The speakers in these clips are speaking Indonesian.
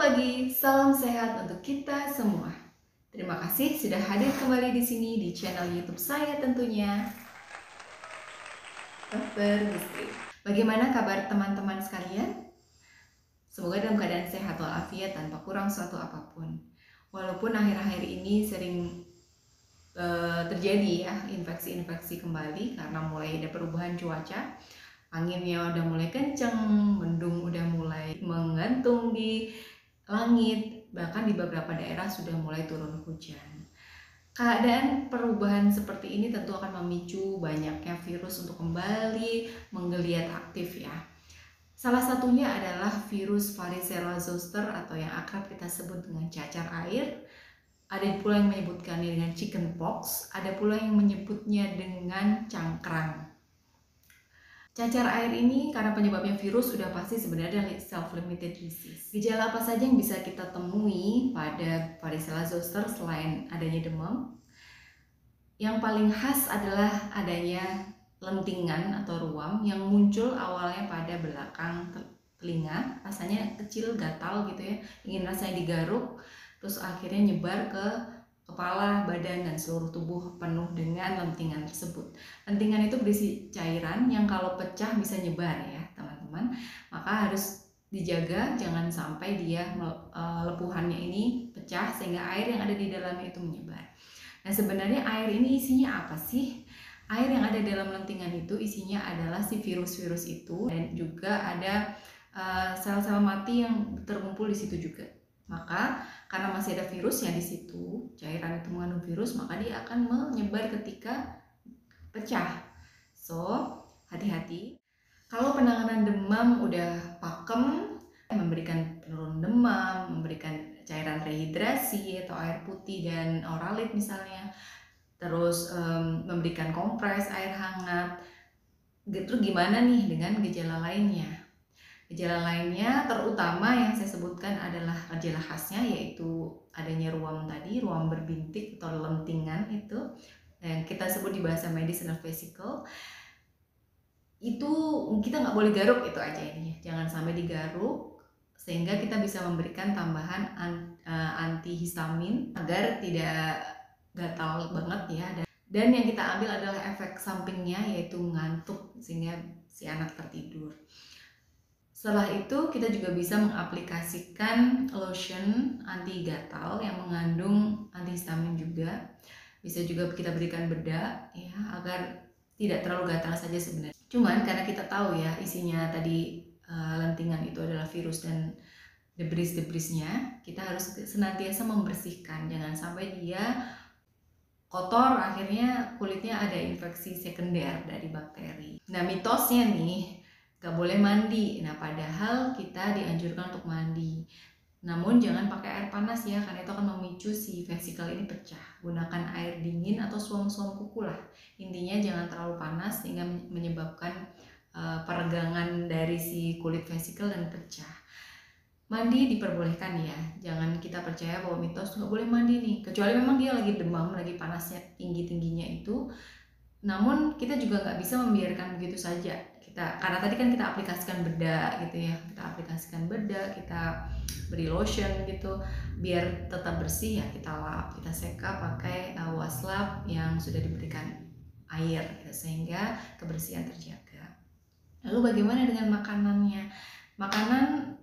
pagi, salam sehat untuk kita semua. Terima kasih sudah hadir kembali di sini di channel YouTube saya tentunya, Dokter Gistri. Bagaimana kabar teman-teman sekalian? Semoga dalam keadaan sehat walafiat tanpa kurang suatu apapun. Walaupun akhir-akhir ini sering terjadi ya infeksi-infeksi kembali karena mulai ada perubahan cuaca. Anginnya udah mulai kenceng, mendung udah mulai menggantung di langit, bahkan di beberapa daerah sudah mulai turun hujan. Keadaan perubahan seperti ini tentu akan memicu banyaknya virus untuk kembali menggeliat aktif ya. Salah satunya adalah virus varicella zoster atau yang akrab kita sebut dengan cacar air. Ada pula yang menyebutkannya dengan chickenpox, ada pula yang menyebutnya dengan cangkrang. Cacar air ini karena penyebabnya virus sudah pasti sebenarnya self-limited disease. Gejala apa saja yang bisa kita temui pada varicella zoster selain adanya demam? Yang paling khas adalah adanya lentingan atau ruam yang muncul awalnya pada belakang telinga, rasanya kecil, gatal gitu ya, ingin rasanya digaruk, terus akhirnya nyebar ke kepala, badan, dan seluruh tubuh penuh dengan lentingan tersebut. Lentingan itu berisi cairan yang kalau pecah bisa nyebar ya teman-teman, maka harus dijaga jangan sampai dia lepuhannya ini pecah sehingga air yang ada di dalamnya itu menyebar. Nah sebenarnya air ini isinya apa sih? Air yang ada dalam lentingan itu isinya adalah si virus-virus itu dan juga ada sel-sel mati yang terkumpul di situ juga. Maka karena masih ada virusnya di situ, cairan itu mengandung virus, maka dia akan menyebar ketika pecah. So, hati-hati. Kalau penanganan demam udah pakem, memberikan penurun demam, memberikan cairan rehidrasi atau air putih dan oralit misalnya, terus memberikan kompres air hangat. Terus gimana nih dengan gejala lainnya? Gejala lainnya terutama yang saya sebutkan adalah gejala khasnya yaitu adanya ruam tadi, ruam berbintik atau lentingan itu yang kita sebut di bahasa medis adalah vesicle. Itu kita nggak boleh garuk itu aja ini, jangan sampai digaruk sehingga kita bisa memberikan tambahan antihistamin agar tidak gatal banget ya. Dan yang kita ambil adalah efek sampingnya yaitu ngantuk sehingga si anak tertidur. Setelah itu kita juga bisa mengaplikasikan lotion anti gatal yang mengandung antihistamin juga. Bisa juga kita berikan bedak ya agar tidak terlalu gatal saja sebenarnya. Cuman karena kita tahu ya isinya tadi lentingan itu adalah virus dan debris-debrisnya, kita harus senantiasa membersihkan. Jangan sampai dia kotor akhirnya kulitnya ada infeksi sekunder dari bakteri. Nah mitosnya nih, gak boleh mandi. Nah padahal kita dianjurkan untuk mandi, namun jangan pakai air panas ya karena itu akan memicu si vesicle ini pecah. Gunakan air dingin atau suam-suam kuku lah, intinya jangan terlalu panas sehingga menyebabkan peregangan dari si kulit vesicle dan pecah. Mandi diperbolehkan ya, jangan kita percaya bahwa mitos nggak boleh mandi nih, kecuali memang dia lagi demam, lagi panasnya tinggi-tingginya itu. Namun kita juga nggak bisa membiarkan begitu saja. Karena tadi kan kita aplikasikan bedak gitu ya, kita beri lotion gitu, biar tetap bersih ya kita lap, kita seka pakai washcloth yang sudah diberikan air gitu, sehingga kebersihan terjaga. Lalu bagaimana dengan makanannya? Makanan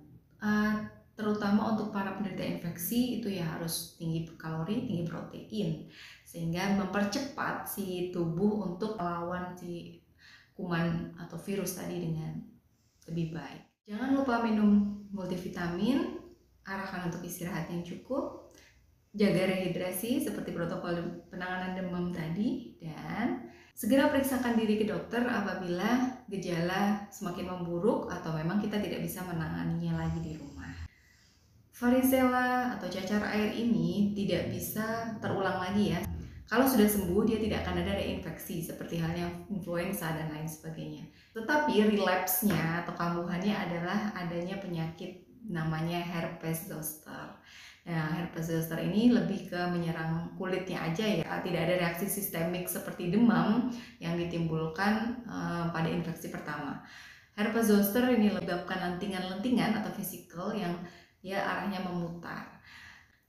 terutama untuk para penderita infeksi itu ya harus tinggi kalori, tinggi protein, sehingga mempercepat si tubuh untuk melawan si kuman atau virus tadi dengan lebih baik. Jangan lupa minum multivitamin, arahkan untuk istirahat yang cukup, jaga rehidrasi seperti protokol penanganan demam tadi, dan segera periksakan diri ke dokter apabila gejala semakin memburuk atau memang kita tidak bisa menanganinya lagi di rumah. Varicella atau cacar air ini tidak bisa terulang lagi ya. Kalau sudah sembuh dia tidak akan ada reinfeksi seperti halnya influenza dan lain sebagainya. Tetapi relapse-nya atau kambuhannya adalah adanya penyakit namanya herpes zoster. Nah, herpes zoster ini lebih ke menyerang kulitnya aja ya, tidak ada reaksi sistemik seperti demam yang ditimbulkan pada infeksi pertama. Herpes zoster ini menyebabkan lentingan-lentingan atau vesicle yang dia arahnya memutar.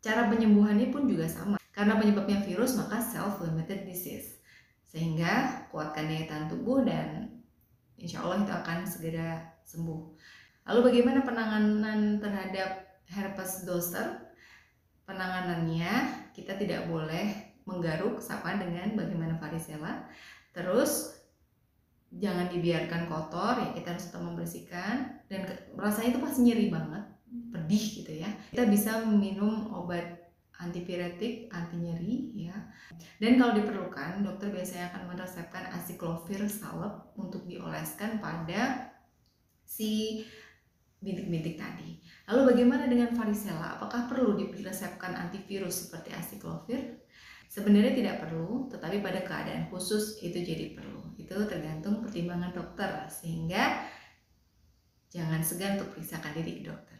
Cara penyembuhannya pun juga sama. Karena penyebabnya virus, maka self-limited disease. Sehingga kuatkan daya tahan tubuh dan insya Allah itu akan segera sembuh. Lalu bagaimana penanganan terhadap herpes zoster? Penanganannya kita tidak boleh menggaruk sama dengan bagaimana varicella. Terus jangan dibiarkan kotor ya, kita harus tetap membersihkan, dan rasanya itu pasti nyeri banget, pedih gitu ya. Kita bisa minum obat antipiretik, anti nyeri ya. Dan kalau diperlukan, dokter biasanya akan meresepkan acyclovir salep untuk dioleskan pada si bintik-bintik tadi. Lalu bagaimana dengan varicella? Apakah perlu diresepkan antivirus seperti acyclovir? Sebenarnya tidak perlu, tetapi pada keadaan khusus itu jadi perlu. Itu tergantung pertimbangan dokter, sehingga jangan segan untuk periksakan diri ke dokter.